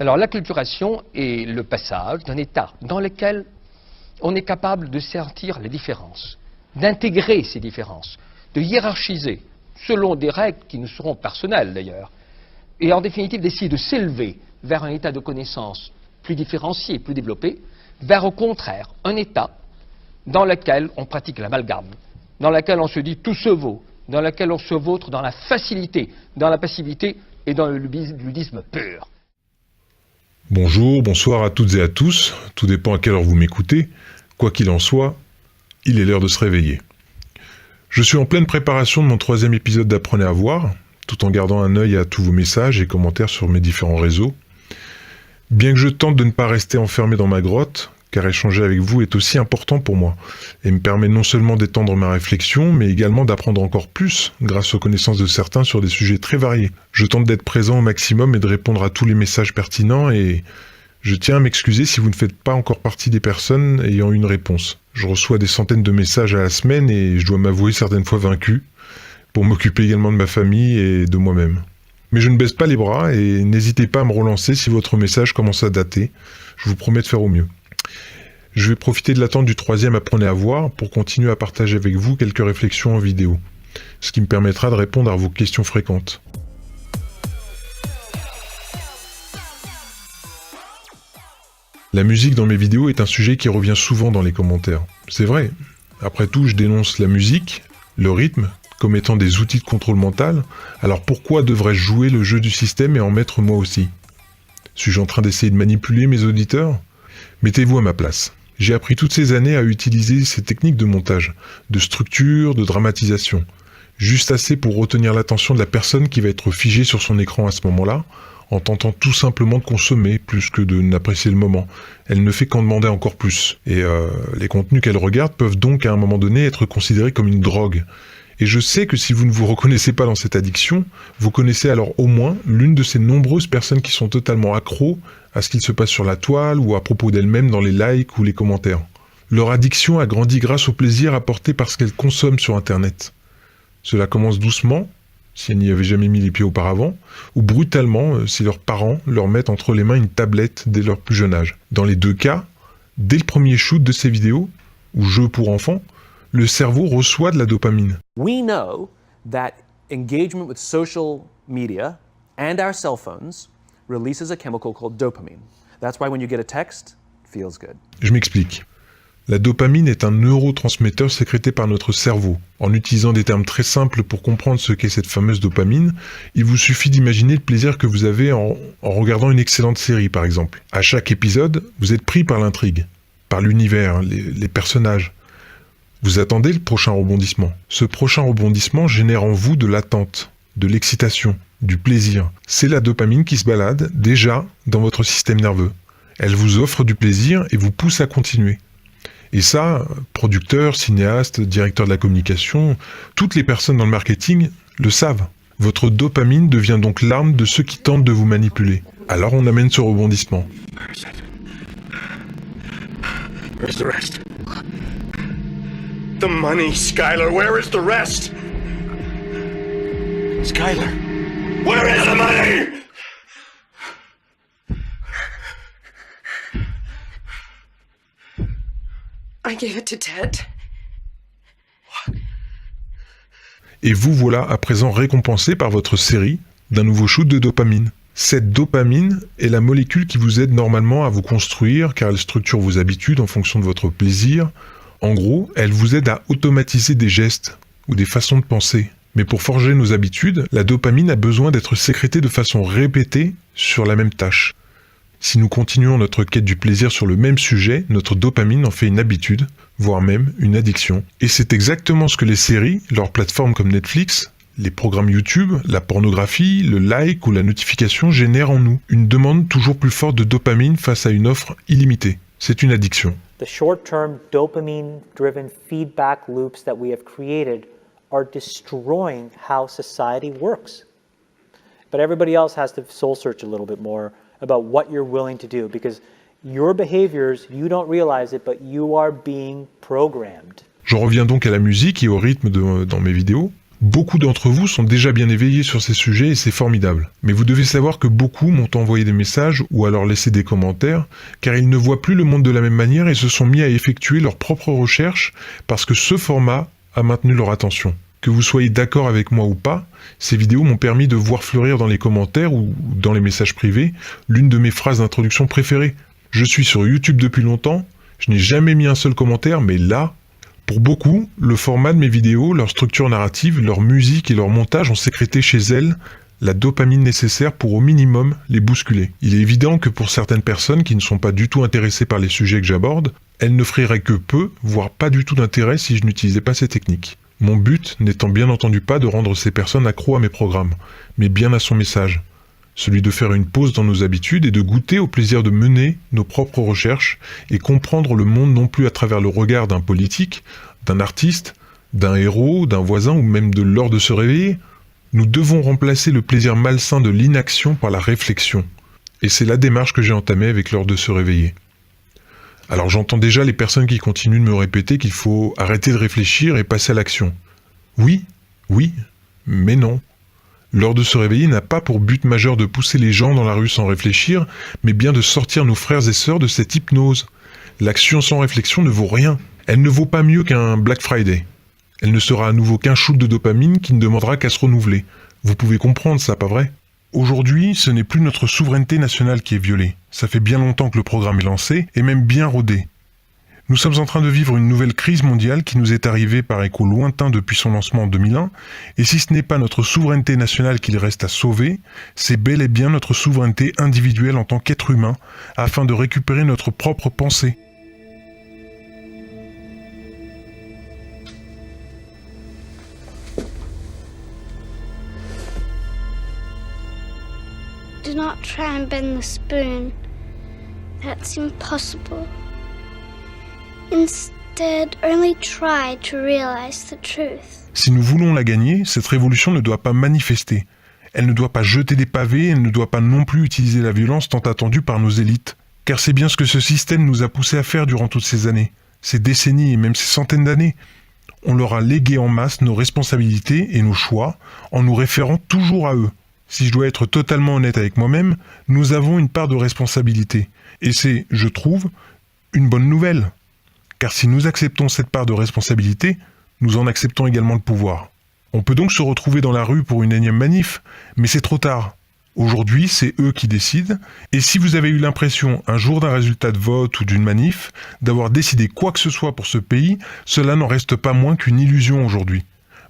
Alors l'acculturation est le passage d'un état dans lequel on est capable de sentir les différences, d'intégrer ces différences, de hiérarchiser selon des règles qui nous seront personnelles d'ailleurs, et en définitive d'essayer de s'élever vers un état de connaissance plus différencié, plus développé, vers au contraire un état dans lequel on pratique l'amalgame, dans lequel on se dit tout se vaut, dans lequel on se vautre dans la facilité, dans la passivité et dans le ludisme pur. Bonjour, bonsoir à toutes et à tous, tout dépend à quelle heure vous m'écoutez. Quoi qu'il en soit, il est l'heure de se réveiller. Je suis en pleine préparation de mon 3e épisode d'Apprenez à voir, tout en gardant un œil à tous vos messages et commentaires sur mes différents réseaux. Bien que je tente de ne pas rester enfermé dans ma grotte, car échanger avec vous est aussi important pour moi, et me permet non seulement d'étendre ma réflexion, mais également d'apprendre encore plus, grâce aux connaissances de certains sur des sujets très variés. Je tente d'être présent au maximum et de répondre à tous les messages pertinents, et je tiens à m'excuser si vous ne faites pas encore partie des personnes ayant une réponse. Je reçois des centaines de messages à la semaine, et je dois m'avouer certaines fois vaincu, pour m'occuper également de ma famille et de moi-même. Mais je ne baisse pas les bras, et n'hésitez pas à me relancer si votre message commence à dater. Je vous promets de faire au mieux. Je vais profiter de l'attente du 3e Apprenez à voir pour continuer à partager avec vous quelques réflexions en vidéo, ce qui me permettra de répondre à vos questions fréquentes. La musique dans mes vidéos est un sujet qui revient souvent dans les commentaires. C'est vrai, après tout je dénonce la musique, le rythme, comme étant des outils de contrôle mental, alors pourquoi devrais-je jouer le jeu du système et en mettre moi aussi ? Suis-je en train d'essayer de manipuler mes auditeurs ? Mettez-vous à ma place. J'ai appris toutes ces années à utiliser ces techniques de montage, de structure, de dramatisation, juste assez pour retenir l'attention de la personne qui va être figée sur son écran à ce moment-là, en tentant tout simplement de consommer plus que de n'apprécier le moment. Elle ne fait qu'en demander encore plus. Et les contenus qu'elle regarde peuvent donc à un moment donné être considérés comme une drogue. Et je sais que si vous ne vous reconnaissez pas dans cette addiction, vous connaissez alors au moins l'une de ces nombreuses personnes qui sont totalement accros à ce qu'il se passe sur la toile ou à propos d'elles-mêmes dans les likes ou les commentaires. Leur addiction a grandi grâce au plaisir apporté par ce qu'elles consomment sur Internet. Cela commence doucement, si elles n'y avaient jamais mis les pieds auparavant, ou brutalement si leurs parents leur mettent entre les mains une tablette dès leur plus jeune âge. Dans les deux cas, dès le premier shoot de ces vidéos, ou jeux pour enfants, le cerveau reçoit de la dopamine. We know that engagement with social media and our cell phones releases a chemical called dopamine. That's why when you get a text, it feels good. Je m'explique. La dopamine est un neurotransmetteur sécrété par notre cerveau. En utilisant des termes très simples pour comprendre ce qu'est cette fameuse dopamine, il vous suffit d'imaginer le plaisir que vous avez en regardant une excellente série, par exemple. À chaque épisode, vous êtes pris par l'intrigue, par l'univers, les personnages. Vous attendez le prochain rebondissement. Ce prochain rebondissement génère en vous de l'attente, de l'excitation, du plaisir. C'est la dopamine qui se balade déjà dans votre système nerveux. Elle vous offre du plaisir et vous pousse à continuer. Et ça, producteurs, cinéastes, directeurs de la communication, toutes les personnes dans le marketing le savent. Votre dopamine devient donc l'arme de ceux qui tentent de vous manipuler. Alors on amène ce rebondissement. Where's the rest? The money, Skylar, where is the rest? Skylar, where is the money? I gave it to Ted. Et vous voilà à présent récompensé par votre série d'un nouveau shoot de dopamine. Cette dopamine est la molécule qui vous aide normalement à vous construire car elle structure vos habitudes en fonction de votre plaisir. En gros, elle vous aide à automatiser des gestes ou des façons de penser. Mais pour forger nos habitudes, la dopamine a besoin d'être sécrétée de façon répétée sur la même tâche. Si nous continuons notre quête du plaisir sur le même sujet, notre dopamine en fait une habitude, voire même une addiction. Et c'est exactement ce que les séries, leurs plateformes comme Netflix, les programmes YouTube, la pornographie, le like ou la notification génèrent en nous une demande toujours plus forte de dopamine face à une offre illimitée. C'est une addiction. The short-term dopamine-driven feedback loops that we have created are destroying how society works. But everybody else has to soul search a little bit more about what you're willing to do because your behaviors, you don't realize it, but you are being programmed. Je reviens donc à la musique et au rythme dans mes vidéos. Beaucoup d'entre vous sont déjà bien éveillés sur ces sujets et c'est formidable. Mais vous devez savoir que beaucoup m'ont envoyé des messages ou alors laissé des commentaires car ils ne voient plus le monde de la même manière et se sont mis à effectuer leurs propres recherches parce que ce format a maintenu leur attention. Que vous soyez d'accord avec moi ou pas, ces vidéos m'ont permis de voir fleurir dans les commentaires ou dans les messages privés l'une de mes phrases d'introduction préférées. Je suis sur YouTube depuis longtemps, je n'ai jamais mis un seul commentaire, mais là, pour beaucoup, le format de mes vidéos, leur structure narrative, leur musique et leur montage ont sécrété chez elles la dopamine nécessaire pour au minimum les bousculer. Il est évident que pour certaines personnes qui ne sont pas du tout intéressées par les sujets que j'aborde, elles n'offriraient que peu, voire pas du tout d'intérêt si je n'utilisais pas ces techniques. Mon but n'étant bien entendu pas de rendre ces personnes accros à mes programmes, mais bien à son message. Celui de faire une pause dans nos habitudes et de goûter au plaisir de mener nos propres recherches et comprendre le monde non plus à travers le regard d'un politique, d'un artiste, d'un héros, d'un voisin ou même de l'heure de se réveiller. Nous devons remplacer le plaisir malsain de l'inaction par la réflexion. Et c'est la démarche que j'ai entamée avec l'heure de se réveiller. Alors j'entends déjà les personnes qui continuent de me répéter qu'il faut arrêter de réfléchir et passer à l'action. Oui, mais non. L'heure de se réveiller n'a pas pour but majeur de pousser les gens dans la rue sans réfléchir, mais bien de sortir nos frères et sœurs de cette hypnose. L'action sans réflexion ne vaut rien. Elle ne vaut pas mieux qu'un Black Friday. Elle ne sera à nouveau qu'un shoot de dopamine qui ne demandera qu'à se renouveler. Vous pouvez comprendre ça, pas vrai ? Aujourd'hui, ce n'est plus notre souveraineté nationale qui est violée. Ça fait bien longtemps que le programme est lancé, et même bien rodé. Nous sommes en train de vivre une nouvelle crise mondiale qui nous est arrivée par écho lointain depuis son lancement en 2001, et si ce n'est pas notre souveraineté nationale qu'il reste à sauver, c'est bel et bien notre souveraineté individuelle en tant qu'être humain, afin de récupérer notre propre pensée. Do not try and bend the spoon. That's impossible. Instead, only try to realize the truth. Si nous voulons la gagner, cette révolution ne doit pas manifester. Elle ne doit pas jeter des pavés, elle ne doit pas non plus utiliser la violence tant attendue par nos élites. Car c'est bien ce que ce système nous a poussé à faire durant toutes ces années, ces décennies et même ces centaines d'années. On leur a légué en masse nos responsabilités et nos choix, en nous référant toujours à eux. Si je dois être totalement honnête avec moi-même, nous avons une part de responsabilité. Et c'est, je trouve, une bonne nouvelle. Car si nous acceptons cette part de responsabilité, nous en acceptons également le pouvoir. On peut donc se retrouver dans la rue pour une énième manif, mais c'est trop tard. Aujourd'hui, c'est eux qui décident, et si vous avez eu l'impression, un jour d'un résultat de vote ou d'une manif, d'avoir décidé quoi que ce soit pour ce pays, cela n'en reste pas moins qu'une illusion aujourd'hui.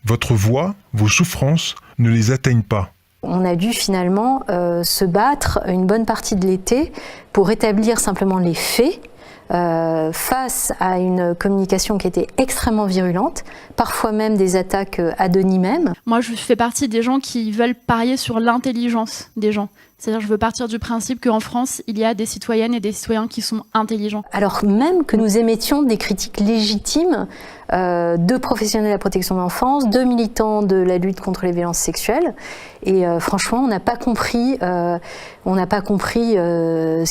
Votre voix, vos souffrances, ne les atteignent pas. On a dû finalement se battre une bonne partie de l'été pour établir simplement les faits face à une communication qui était extrêmement virulente, parfois même des attaques ad hominem. Moi, je fais partie des gens qui veulent parier sur l'intelligence des gens. C'est-à-dire, je veux partir du principe qu'en France, il y a des citoyennes et des citoyens qui sont intelligents. Alors même que nous émettions des critiques légitimes de professionnels de la protection de l'enfance, de militants de la lutte contre les violences sexuelles, et franchement, on n'a pas compris, ce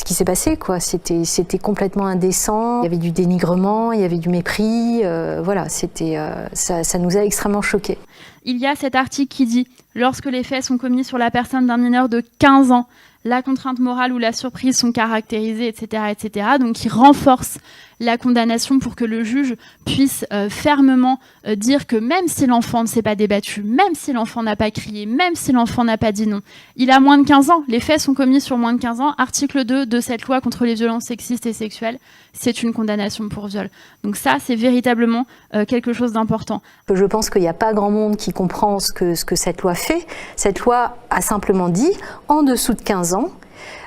qui s'est passé, quoi. C'était complètement indécent. Il y avait du dénigrement, il y avait du mépris. Voilà, ça nous a extrêmement choqués. Il y a cet article qui dit « Lorsque les faits sont commis sur la personne d'un mineur de 15 ans, la contrainte morale ou la surprise sont caractérisées, etc. etc. » Donc, qui renforce la condamnation pour que le juge puisse fermement dire que même si l'enfant ne s'est pas débattu, même si l'enfant n'a pas crié, même si l'enfant n'a pas dit non, il a moins de 15 ans, les faits sont commis sur moins de 15 ans, article 2 de cette loi contre les violences sexistes et sexuelles, c'est une condamnation pour viol. Donc ça, c'est véritablement quelque chose d'important. Je pense qu'il n'y a pas grand monde qui comprend ce que cette loi fait. Cette loi a simplement dit, en dessous de 15 ans,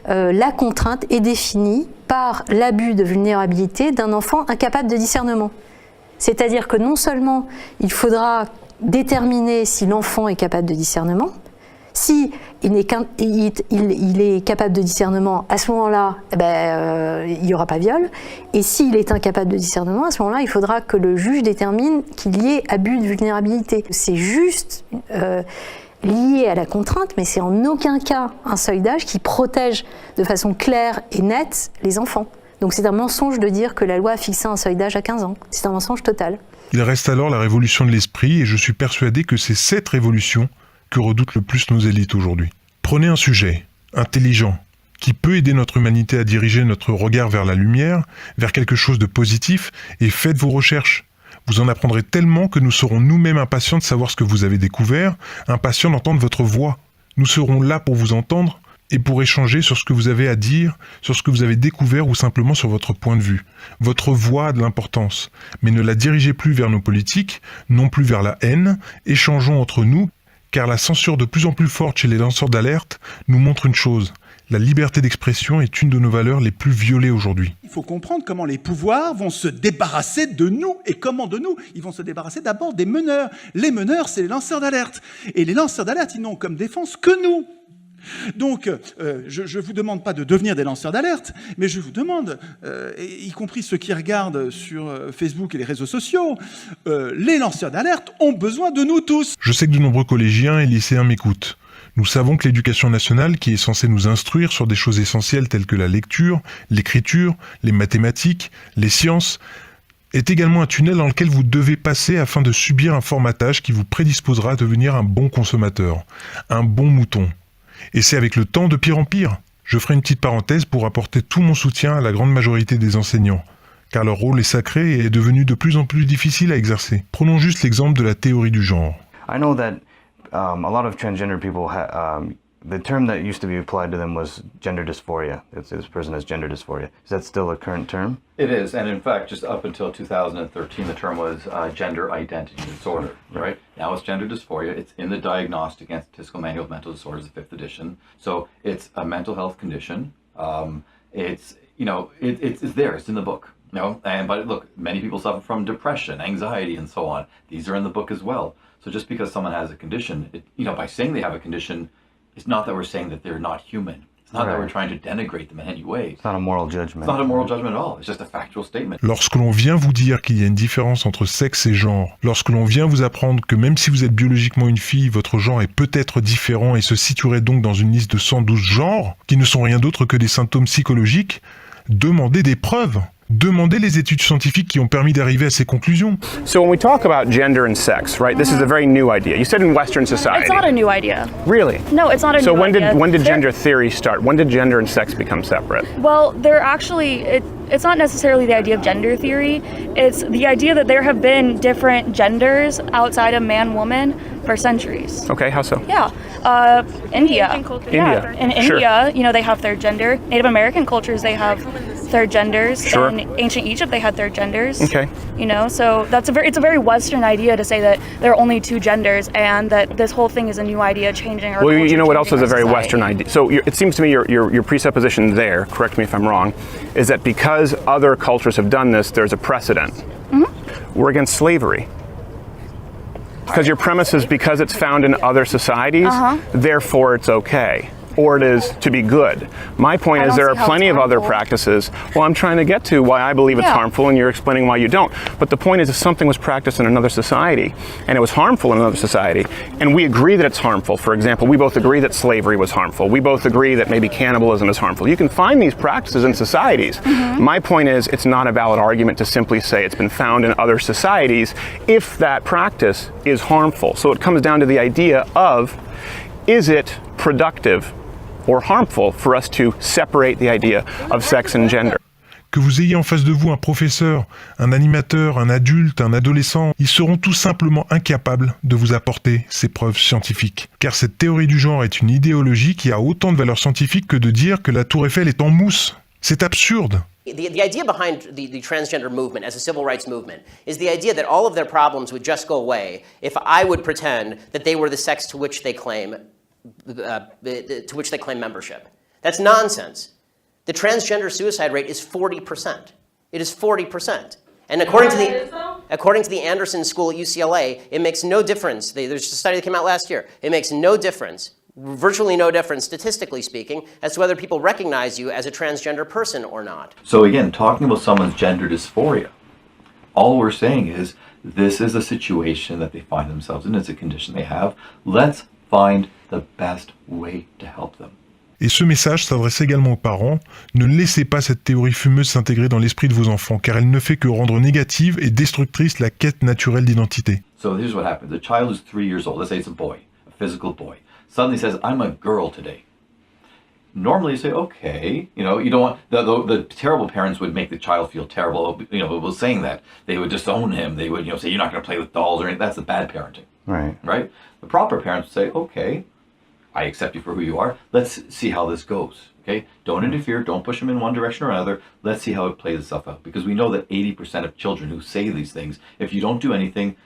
la contrainte est définie par l'abus de vulnérabilité d'un enfant incapable de discernement. C'est-à-dire que non seulement il faudra déterminer si l'enfant est capable de discernement, si il est capable de discernement, à ce moment-là, il n'y aura pas viol, et s'il est incapable de discernement, à ce moment-là, il faudra que le juge détermine qu'il y ait abus de vulnérabilité. C'est juste lié à la contrainte, mais c'est en aucun cas un seuil d'âge qui protège de façon claire et nette les enfants. Donc c'est un mensonge de dire que la loi a fixé un seuil d'âge à 15 ans. C'est un mensonge total. Il reste alors la révolution de l'esprit et je suis persuadé que c'est cette révolution que redoutent le plus nos élites aujourd'hui. Prenez un sujet intelligent qui peut aider notre humanité à diriger notre regard vers la lumière, vers quelque chose de positif et faites vos recherches. Vous en apprendrez tellement que nous serons nous-mêmes impatients de savoir ce que vous avez découvert, impatients d'entendre votre voix. Nous serons là pour vous entendre et pour échanger sur ce que vous avez à dire, sur ce que vous avez découvert ou simplement sur votre point de vue. Votre voix a de l'importance, mais ne la dirigez plus vers nos politiques, non plus vers la haine, échangeons entre nous, car la censure de plus en plus forte chez les lanceurs d'alerte nous montre une chose, la liberté d'expression est une de nos valeurs les plus violées aujourd'hui. Il faut comprendre comment les pouvoirs vont se débarrasser de nous. Et comment de nous? Ils vont se débarrasser d'abord des meneurs. Les meneurs, c'est les lanceurs d'alerte. Et les lanceurs d'alerte, ils n'ont comme défense que nous. Donc, je ne vous demande pas de devenir des lanceurs d'alerte, mais je vous demande, y compris ceux qui regardent sur Facebook et les réseaux sociaux, les lanceurs d'alerte ont besoin de nous tous. Je sais que de nombreux collégiens et lycéens m'écoutent. Nous savons que l'éducation nationale, qui est censée nous instruire sur des choses essentielles telles que la lecture, l'écriture, les mathématiques, les sciences, est également un tunnel dans lequel vous devez passer afin de subir un formatage qui vous prédisposera à devenir un bon consommateur, un bon mouton. Et c'est avec le temps de pire en pire. Je ferai une petite parenthèse pour apporter tout mon soutien à la grande majorité des enseignants, car leur rôle est sacré et est devenu de plus en plus difficile à exercer. Prenons juste l'exemple de la théorie du genre. I know that a lot of transgender people, the term that used to be applied to them was gender dysphoria. This person has gender dysphoria. Is that still a current term? It is, and in fact, just up until 2013, the term was gender identity disorder, right? Now it's gender dysphoria. It's in the Diagnostic and Statistical Manual of Mental Disorders, the 5th edition. So it's a mental health condition. It's there. It's in the book. But look, many people suffer from depression, anxiety, and so on. These are in the book as well. So just because someone has a condition, by saying they have a condition, it's not that we're saying that they're not human. It's not that we're trying to denigrate them in any way. It's not a moral judgment. It's not a moral judgment at all. It's just a factual statement. Lorsque l'on vient vous dire qu'il y a une différence entre sexe et genre, lorsque l'on vient vous apprendre que même si vous êtes biologiquement une fille, votre genre est peut-être différent et se situerait donc dans une liste de 112 genres, qui ne sont rien d'autre que des symptômes psychologiques, demandez des preuves. Demandez les études scientifiques qui ont permis d'arriver à ces conclusions. So when we talk about gender and sex, right, this is a very new idea. You said in Western society. It's not a new idea. Really? No, it's not a new idea. So when did gender theory start? When did gender and sex become separate? Well, they're actually, it's not necessarily the idea of gender theory. It's the idea that there have been different genders outside of man-woman for centuries. Okay, how so? Yeah. India. Yeah. In India, they have third gender. Native American cultures, they have third genders. Sure. In ancient Egypt, they had third genders. Okay. So it's a very Western idea to say that there are only two genders and that this whole thing is a new idea changing our culture. Well, you know what else is a very society. Western idea? So it seems to me your presupposition there, correct me if I'm wrong, is that because other cultures have done this, there's a precedent. Mm-hmm. We're against slavery. Because your premise is because it's found in other societies, therefore it's okay. Or it is to be good. My point is there are plenty of other practices. Well, I'm trying to get to why I believe it's harmful and you're explaining why you don't. But the point is if something was practiced in another society and it was harmful in another society and we agree that it's harmful, for example, we both agree that slavery was harmful. We both agree that maybe cannibalism is harmful. You can find these practices in societies. My point is it's not a valid argument to simply say it's been found in other societies if that practice is harmful. So it comes down to the idea of is it productive or harmful for us to separate the idea of sex and gender. Que vous ayez en face de vous un professeur, un animateur, un adulte, un adolescent, ils seront tout simplement incapables de vous apporter ces preuves scientifiques. Car cette théorie du genre est une idéologie qui a autant de valeur scientifique que de dire que la tour Eiffel est en mousse. C'est absurde. The idea behind the transgender movement as a civil rights movement is the idea that all of their problems would just go away if I would pretend that they were the sex to which they claim membership. That's nonsense. The transgender suicide rate is 40%. It is 40%. And according to the Anderson School at UCLA, it makes no difference. There's a study that came out last year. It makes no difference, virtually no difference, statistically speaking, as to whether people recognize you as a transgender person or not. So again, talking about someone's gender dysphoria, all we're saying is this is a situation that they find themselves in. It's a condition they have. Let's find the best way to help them. Et ce message s'adresse également aux parents. Ne laissez pas cette théorie fumeuse s'intégrer dans l'esprit de vos enfants, car elle ne fait que rendre négative et destructrice la quête naturelle d'identité. So here's what happens. The child is 3 years old. Let's say it's a boy, a physical boy. Suddenly says, I'm a girl today. Normally you say, okay, you don't want, the terrible parents would make the child feel terrible, was saying that. They would disown him. They would, say, you're not going to play with dolls or anything. That's the bad parenting. Right? The proper parents would say, okay, I accept you for who you are. Let's see how this goes. Okay? Don't interfere. Don't push them in one direction or another. Let's see how it plays itself out. Because we know that 80% of children who say these things, if you don't do anything,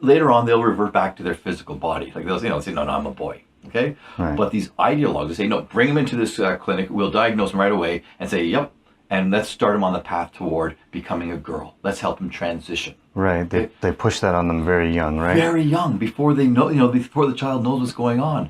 later on they'll revert back to their physical body. Like they'll say, no, I'm a boy. Okay? But these ideologues, they say, no, bring them into this clinic. We'll diagnose them right away and say, yep, and let's start them on the path toward becoming a girl. Let's help them transition. Right. They push that on them very young, right? Very young, before they know, before the child knows what's going on.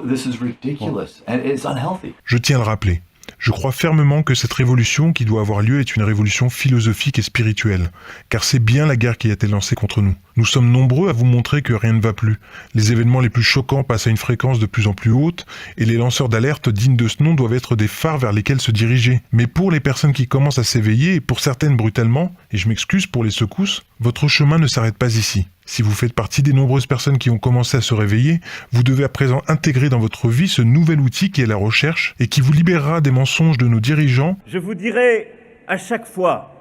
This is ridiculous and it's unhealthy. Je tiens à le rappeler. Je crois fermement que cette révolution qui doit avoir lieu est une révolution philosophique et spirituelle, car c'est bien la guerre qui a été lancée contre nous. Nous sommes nombreux à vous montrer que rien ne va plus. Les événements les plus choquants passent à une fréquence de plus en plus haute, et les lanceurs d'alerte dignes de ce nom doivent être des phares vers lesquels se diriger. Mais pour les personnes qui commencent à s'éveiller, et pour certaines brutalement, et je m'excuse pour les secousses, votre chemin ne s'arrête pas ici. Si vous faites partie des nombreuses personnes qui ont commencé à se réveiller, vous devez à présent intégrer dans votre vie ce nouvel outil qui est la recherche et qui vous libérera des mensonges de nos dirigeants. Je vous dirai à chaque fois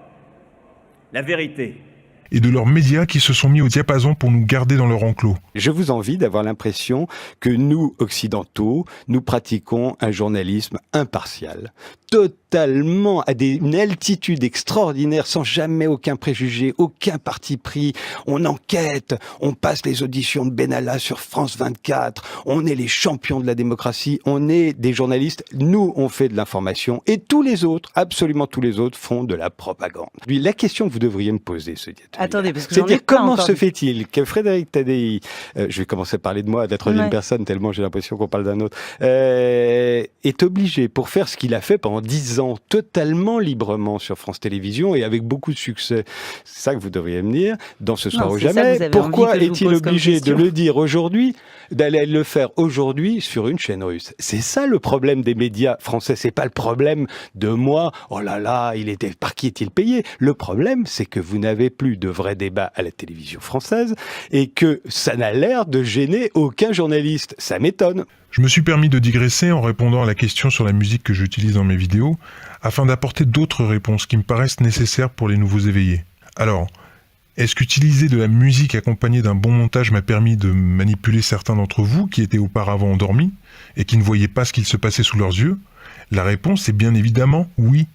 la vérité. Et de leurs médias qui se sont mis au diapason pour nous garder dans leur enclos. Je vous envie d'avoir l'impression que nous, occidentaux, nous pratiquons un journalisme impartial, totalement à une altitude extraordinaire, sans jamais aucun préjugé, aucun parti pris. On enquête, on passe les auditions de Benalla sur France 24, on est les champions de la démocratie, on est des journalistes, nous on fait de l'information, et tous les autres, absolument tous les autres, font de la propagande. La question que vous devriez me poser, attendez, parce que j'en ai c'est-à-dire pas comment entendu. se fait-il que Frédéric Tadei, je vais commencer à parler de moi à la troisième personne, tellement j'ai l'impression qu'on parle d'un autre, est obligé, pour faire ce qu'il a fait pendant 10 ans, totalement librement sur France Télévisions et avec beaucoup de succès. C'est ça que vous devriez me dire, dans Ce soir ou jamais. Pourquoi est-il obligé de le dire aujourd'hui, d'aller le faire aujourd'hui sur une chaîne russe? C'est ça le problème des médias français. C'est pas le problème de moi, oh là là, par qui est-il payé? Le problème, c'est que vous n'avez plus de vrai débat à la télévision française et que ça n'a l'air de gêner aucun journaliste. Ça m'étonne. Je me suis permis de digresser en répondant à la question sur la musique que j'utilise dans mes vidéos, afin d'apporter d'autres réponses qui me paraissent nécessaires pour les nouveaux éveillés. Alors, est-ce qu'utiliser de la musique accompagnée d'un bon montage m'a permis de manipuler certains d'entre vous qui étaient auparavant endormis et qui ne voyaient pas ce qu'il se passait sous leurs yeux? La réponse est bien évidemment oui.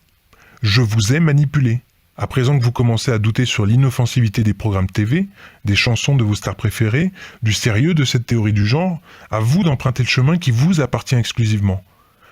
Je vous ai manipulé. À présent que vous commencez à douter sur l'inoffensivité des programmes TV, des chansons de vos stars préférées, du sérieux de cette théorie du genre, à vous d'emprunter le chemin qui vous appartient exclusivement.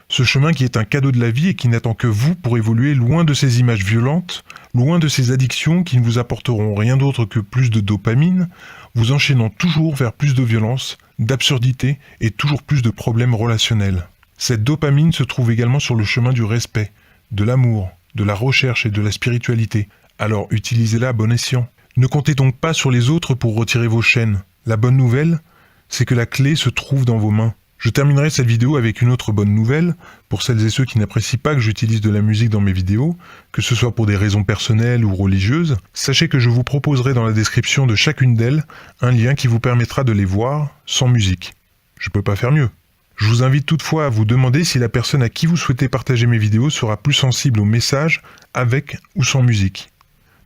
Ce chemin qui est un cadeau de la vie et qui n'attend que vous pour évoluer loin de ces images violentes, loin de ces addictions qui ne vous apporteront rien d'autre que plus de dopamine, vous enchaînant toujours vers plus de violence, d'absurdité et toujours plus de problèmes relationnels. Cette dopamine se trouve également sur le chemin du respect, de l'amour, de la recherche et de la spiritualité. Alors utilisez-la à bon escient. Ne comptez donc pas sur les autres pour retirer vos chaînes. La bonne nouvelle, c'est que la clé se trouve dans vos mains. Je terminerai cette vidéo avec une autre bonne nouvelle, pour celles et ceux qui n'apprécient pas que j'utilise de la musique dans mes vidéos, que ce soit pour des raisons personnelles ou religieuses, sachez que je vous proposerai dans la description de chacune d'elles un lien qui vous permettra de les voir sans musique. Je peux pas faire mieux. Je vous invite toutefois à vous demander si la personne à qui vous souhaitez partager mes vidéos sera plus sensible aux messages avec ou sans musique.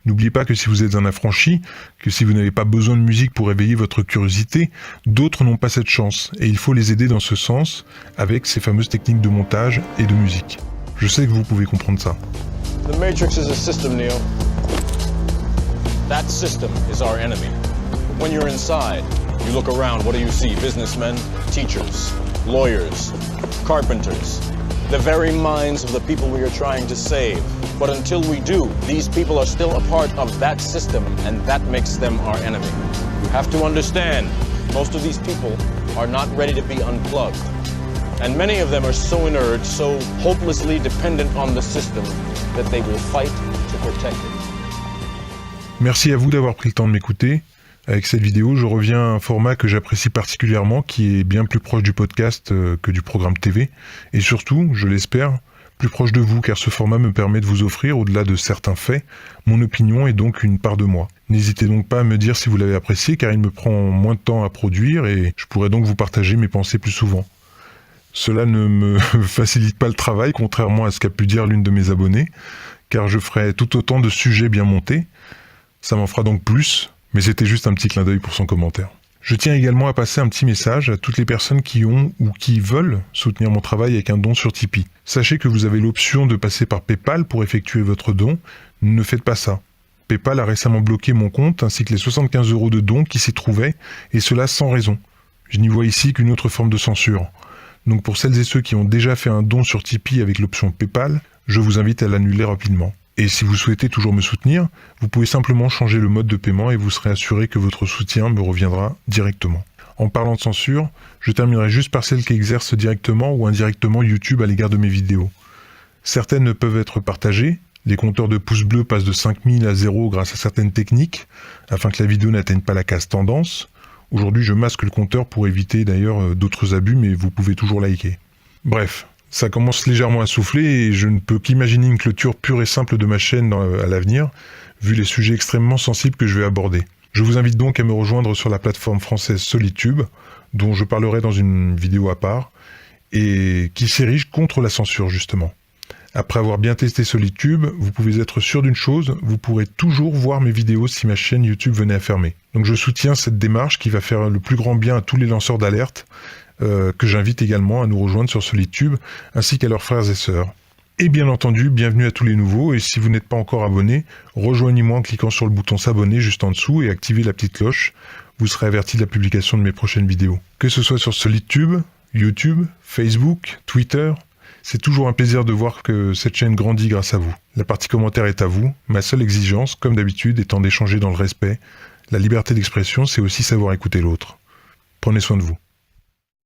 N'oubliez pas que si vous êtes un affranchi, que si vous n'avez pas besoin de musique pour éveiller votre curiosité, d'autres n'ont pas cette chance, et il faut les aider dans ce sens, avec ces fameuses techniques de montage et de musique. Je sais que vous pouvez comprendre ça. The Matrix is a system, Neo. That system is our enemy. When you're inside, you look around, what do you see? Businessmen, teachers, lawyers, carpenters, the very minds of the people we are trying to save. But until we do, these people are still a part of that system, and that makes them our enemy. You have to understand, most of these people are not ready to be unplugged. And many of them are so inert, so hopelessly dependent on the system, that they will fight to protect it. Merci à vous d'avoir pris le temps de m'écouter. Avec cette vidéo, je reviens à un format que j'apprécie particulièrement, qui est bien plus proche du podcast que du programme TV, et surtout, je l'espère, plus proche de vous, car ce format me permet de vous offrir, au-delà de certains faits, mon opinion et donc une part de moi. N'hésitez donc pas à me dire si vous l'avez apprécié, car il me prend moins de temps à produire et je pourrais donc vous partager mes pensées plus souvent. Cela ne me facilite pas le travail, contrairement à ce qu'a pu dire l'une de mes abonnées, car je ferai tout autant de sujets bien montés. Ça m'en fera donc plus, mais c'était juste un petit clin d'œil pour son commentaire. Je tiens également à passer un petit message à toutes les personnes qui ont ou qui veulent soutenir mon travail avec un don sur Tipeee. Sachez que vous avez l'option de passer par PayPal pour effectuer votre don. Ne faites pas ça. PayPal a récemment bloqué mon compte ainsi que les 75 € de dons qui s'y trouvaient, et cela sans raison. Je n'y vois ici qu'une autre forme de censure. Donc pour celles et ceux qui ont déjà fait un don sur Tipeee avec l'option PayPal, je vous invite à l'annuler rapidement. Et si vous souhaitez toujours me soutenir, vous pouvez simplement changer le mode de paiement et vous serez assuré que votre soutien me reviendra directement. En parlant de censure, je terminerai juste par celle qui exerce directement ou indirectement YouTube à l'égard de mes vidéos. Certaines ne peuvent être partagées, les compteurs de pouces bleus passent de 5000 à 0 grâce à certaines techniques, afin que la vidéo n'atteigne pas la case tendance. Aujourd'hui, je masque le compteur pour éviter d'ailleurs d'autres abus, mais vous pouvez toujours liker. Bref. Ça commence légèrement à souffler et je ne peux qu'imaginer une clôture pure et simple de ma chaîne à l'avenir, vu les sujets extrêmement sensibles que je vais aborder. Je vous invite donc à me rejoindre sur la plateforme française Solitube, dont je parlerai dans une vidéo à part, et qui s'érige contre la censure justement. Après avoir bien testé Solitube, vous pouvez être sûr d'une chose, vous pourrez toujours voir mes vidéos si ma chaîne YouTube venait à fermer. Donc je soutiens cette démarche qui va faire le plus grand bien à tous les lanceurs d'alerte, que j'invite également à nous rejoindre sur Solitube, ainsi qu'à leurs frères et sœurs. Et bien entendu, bienvenue à tous les nouveaux, et si vous n'êtes pas encore abonné, rejoignez-moi en cliquant sur le bouton s'abonner juste en dessous et activez la petite cloche, vous serez averti de la publication de mes prochaines vidéos. Que ce soit sur Solitube, YouTube, Facebook, Twitter, c'est toujours un plaisir de voir que cette chaîne grandit grâce à vous. La partie commentaire est à vous, ma seule exigence, comme d'habitude, étant d'échanger dans le respect. La liberté d'expression, c'est aussi savoir écouter l'autre. Prenez soin de vous.